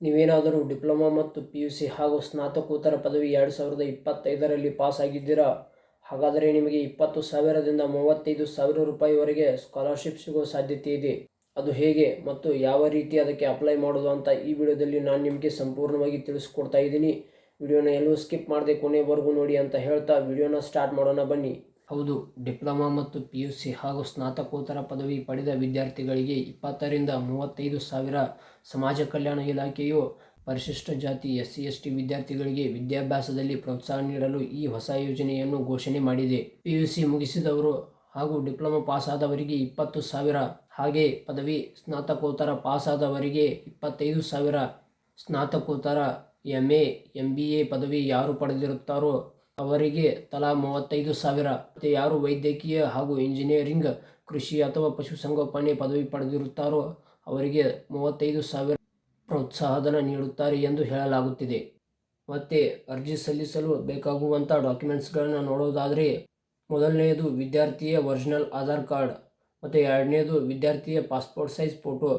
ನೀವೇನಾದರೂ ಡಿಪ್ಲೊಮಾ ಮತ್ತು PUC ಹಾಗೂ ಸ್ನಾತಕೋತ್ತರ ಪದವಿ 2025ರಲ್ಲಿ ಪಾಸ್ ಆಗಿದ್ದೀರಾ? ಹಾಗಾದರೆ ನಿಮಗೆ 20,000ದಿಂದ 35,000 ರೂಪಾಯಿವರೆಗೆ ಸ್ಕಾಲರ್ಶಿಪ್ ಸಿಗೋ ಸಾಧ್ಯತೆ ಇದೆ. ಅದು ಹೇಗೆ ಮತ್ತು ಯಾವ ರೀತಿ ಅದಕ್ಕೆ ಅಪ್ಲೈ ಮಾಡೋದು ಅಂತ ಈ ವಿಡಿಯೋದಲ್ಲಿ ನಾನು ನಿಮಗೆ ಸಂಪೂರ್ಣವಾಗಿ ತಿಳಿಸ್ಕೊಡ್ತಾ ಇದ್ದೀನಿ. ವಿಡಿಯೋನ ಎಲ್ಲೂ ಸ್ಕಿಪ್ ಮಾಡದೆ ಕೊನೆವರೆಗೂ ನೋಡಿ ಅಂತ ಹೇಳ್ತಾ ವಿಡಿಯೋನ ಸ್ಟಾರ್ಟ್ ಮಾಡೋಣ ಬನ್ನಿ. ಹೌದು, ಡಿಪ್ಲೊಮಾ ಮತ್ತು PUC ಹಾಗೂ ಸ್ನಾತಕೋತ್ತರ ಪದವಿ ಪಡೆದ ವಿದ್ಯಾರ್ಥಿಗಳಿಗೆ 20ರಿಂದ 35,000 ಸಮಾಜ ಕಲ್ಯಾಣ ಇಲಾಖೆಯು ಪರಿಶಿಷ್ಟ ಜಾತಿ SC/ST ವಿದ್ಯಾರ್ಥಿಗಳಿಗೆ ವಿದ್ಯಾಭ್ಯಾಸದಲ್ಲಿ ಪ್ರೋತ್ಸಾಹ ನೀಡಲು ಈ ಹೊಸ ಯೋಜನೆಯನ್ನು ಘೋಷಣೆ ಮಾಡಿದೆ. PUC ಮುಗಿಸಿದವರು ಹಾಗೂ ಡಿಪ್ಲೊಮಾ ಪಾಸಾದವರಿಗೆ 20,000, ಹಾಗೆ ಪದವಿ ಸ್ನಾತಕೋತ್ತರ ಪಾಸಾದವರಿಗೆ 25,000, ಸ್ನಾತಕೋತ್ತರ MA MBA ಪದವಿ ಯಾರು ಪಡೆದಿರುತ್ತಾರೋ ಅವರಿಗೆ ತಲಾ 35,000 ಮತ್ತು ಯಾರು ವೈದ್ಯಕೀಯ ಹಾಗೂ ಇಂಜಿನಿಯರಿಂಗ್, ಕೃಷಿ ಅಥವಾ ಪಶುಸಂಗೋಪನೆ ಪದವಿ ಪಡೆದಿರುತ್ತಾರೋ ಅವರಿಗೆ 35,000 ಪ್ರೋತ್ಸಾಹಧನ ನೀಡುತ್ತಾರೆ ಎಂದು ಹೇಳಲಾಗುತ್ತಿದೆ. ಮತ್ತು ಅರ್ಜಿ ಸಲ್ಲಿಸಲು ಬೇಕಾಗುವಂಥ ಡಾಕ್ಯುಮೆಂಟ್ಸ್ಗಳನ್ನು ನೋಡೋದಾದರೆ, ಮೊದಲನೆಯದು ವಿದ್ಯಾರ್ಥಿಯ ಒರಿಜಿನಲ್ ಆಧಾರ್ ಕಾರ್ಡ್, ಮತ್ತು ಎರಡನೇದು ವಿದ್ಯಾರ್ಥಿಯ ಪಾಸ್ಪೋರ್ಟ್ ಸೈಜ್ ಫೋಟೋ,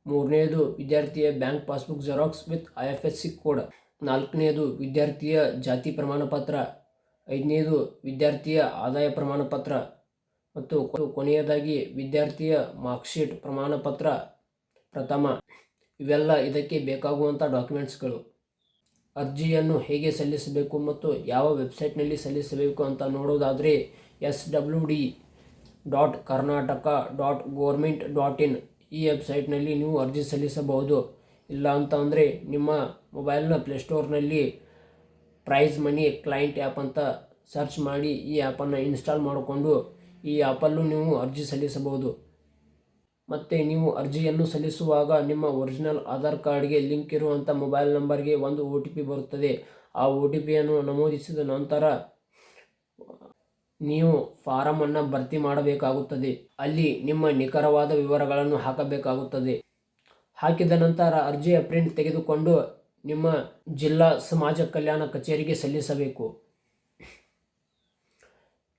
ಮೂರನೆಯದು ವಿದ್ಯಾರ್ಥಿಯ bank passbook xerox with IFSC code, ನಾಲ್ಕನೆಯದು ವಿದ್ಯಾರ್ಥಿಯ ಜಾತಿ ಪ್ರಮಾಣ ಪತ್ರ, ಐದನೇದು ವಿದ್ಯಾರ್ಥಿಯ ಆದಾಯ ಪ್ರಮಾಣ ಪತ್ರ ಮತ್ತು ಕೊನೆಯದಾಗಿ ವಿದ್ಯಾರ್ಥಿಯ ಮಾರ್ಕ್ಶೀಟ್ ಪ್ರಮಾಣ ಪತ್ರ ಪ್ರಥಮ. ಇವೆಲ್ಲ ಇದಕ್ಕೆ ಬೇಕಾಗುವಂಥ ಡಾಕ್ಯುಮೆಂಟ್ಸ್ಗಳು. ಅರ್ಜಿಯನ್ನು ಹೇಗೆ ಸಲ್ಲಿಸಬೇಕು ಮತ್ತು ಯಾವ ವೆಬ್ಸೈಟ್ನಲ್ಲಿ ಸಲ್ಲಿಸಬೇಕು ಅಂತ ನೋಡೋದಾದರೆ swww.karnataka.government.in ಈ ವೆಬ್ಸೈಟ್ನಲ್ಲಿ ನೀವು ಅರ್ಜಿ ಸಲ್ಲಿಸಬಹುದು. ಇಲ್ಲ ಅಂತ ಅಂದರೆ ನಿಮ್ಮ ಮೊಬೈಲ್ನ ಪ್ಲೇಸ್ಟೋರ್ನಲ್ಲಿ ಪ್ರೈಸ್ ಮನಿ ಕ್ಲೈಂಟ್ ಆ್ಯಪ್ ಅಂತ ಸರ್ಚ್ ಮಾಡಿ ಈ ಆ್ಯಪನ್ನು ಇನ್ಸ್ಟಾಲ್ ಮಾಡಿಕೊಂಡು ಈ ಆ್ಯಪಲ್ಲೂ ನೀವು ಅರ್ಜಿ ಸಲ್ಲಿಸಬಹುದು. ಮತ್ತು ನೀವು ಅರ್ಜಿಯನ್ನು ಸಲ್ಲಿಸುವಾಗ ನಿಮ್ಮ ಒರಿಜಿನಲ್ ಆಧಾರ್ ಕಾರ್ಡ್ಗೆ ಲಿಂಕ್ ಇರುವಂಥ ಮೊಬೈಲ್ ನಂಬರ್ಗೆ ಒಂದು OTP ಬರುತ್ತದೆ. ಆ OTPಯನ್ನು ನಮೂದಿಸಿದ ನಂತರ ನೀವು ಫಾರಮನ್ನು ಭರ್ತಿ ಮಾಡಬೇಕಾಗುತ್ತದೆ. ಅಲ್ಲಿ ನಿಮ್ಮ ನಿಖರವಾದ ವಿವರಗಳನ್ನು ಹಾಕಬೇಕಾಗುತ್ತದೆ. ಹಾಕಿದ ನಂತರ ಅರ್ಜಿಯ ಪ್ರಿಂಟ್ ತೆಗೆದುಕೊಂಡು ನಿಮ್ಮ ಜಿಲ್ಲಾ ಸಮಾಜ ಕಲ್ಯಾಣ ಕಚೇರಿಗೆ ಸಲ್ಲಿಸಬೇಕು.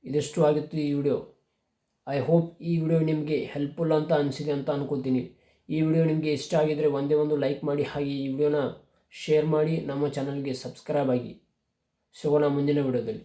ಇದಿಷ್ಟು ಆಗಿತ್ತು ಈ ವಿಡಿಯೋ. ಐ ಹೋಪ್ ಈ ವಿಡಿಯೋ ನಿಮಗೆ ಹೆಲ್ಪ್ಫುಲ್ ಅಂತ ಅನಿಸಿದೆ ಅಂತ ಅನ್ಕೋತೀನಿ. ಈ ವಿಡಿಯೋ ನಿಮಗೆ ಇಷ್ಟ ಆಗಿದರೆ ಒಂದೇ ಒಂದು ಲೈಕ್ ಮಾಡಿ, ಹಾಗೆ ಈ ವಿಡಿಯೋನ ಶೇರ್ ಮಾಡಿ, ನಮ್ಮ ಚಾನಲ್ಗೆ ಸಬ್ಸ್ಕ್ರೈಬ್ ಆಗಿ. ಸಿಗೋಣ ಮುಂದಿನ ವಿಡಿಯೋದಲ್ಲಿ.